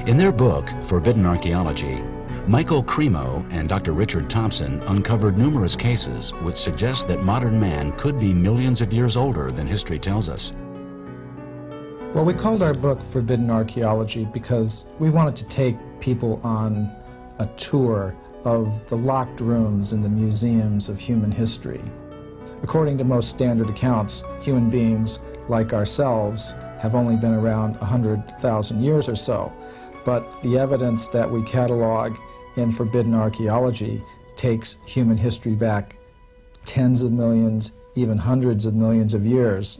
In their book, Forbidden Archaeology, Michael Cremo and Dr. Richard Thompson uncovered numerous cases which suggest that modern man could be millions of years older than history tells us. Well, we called our book Forbidden Archaeology because we wanted to take people on a tour of the locked rooms in the museums of human history. According to most standard accounts, human beings, like ourselves, have only been around 100,000 years or so. But the evidence that we catalog in Forbidden Archaeology takes human history back tens of millions, even hundreds of millions of years.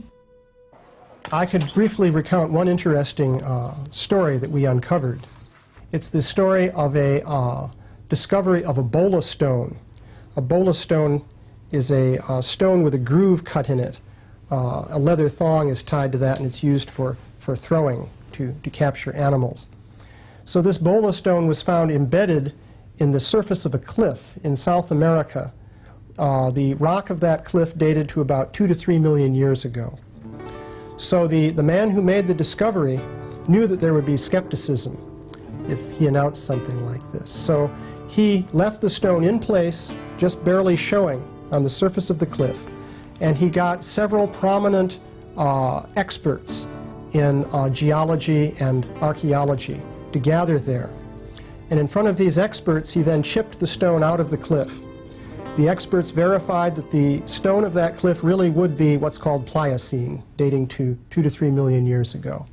I could briefly recount one interesting story that we uncovered. It's the story of a discovery of a bola stone. A bola stone is a stone with a groove cut in it. A leather thong is tied to that, and it's used for throwing to capture animals. So this bola stone was found embedded in the surface of a cliff in South America. The rock of that cliff dated to about 2 to 3 million years ago. So the man who made the discovery knew that there would be skepticism if he announced something like this. So he left the stone in place, just barely showing on the surface of the cliff, and he got several prominent experts in geology and archaeology to gather there. And in front of these experts, he then chipped the stone out of the cliff. The experts verified that the stone of that cliff really would be what's called Pliocene, dating to 2 to 3 million years ago.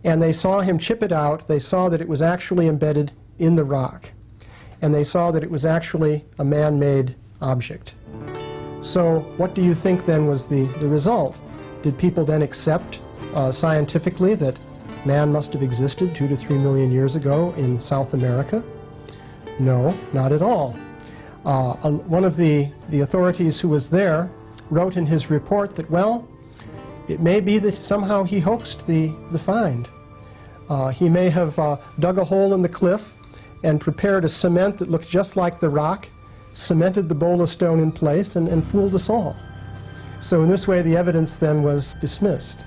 And they saw him chip it out. They saw that it was actually embedded in the rock. And they saw that it was actually a man-made object. So what do you think then was the result? Did people then accept scientifically that man must have existed 2 to 3 million years ago in South America? No, not at all. One of the authorities who was there wrote in his report that, well, it may be that somehow he hoaxed the find. He may have dug a hole in the cliff and prepared a cement that looked just like the rock, cemented the bola stone in place, and fooled us all. So in this way, the evidence then was dismissed.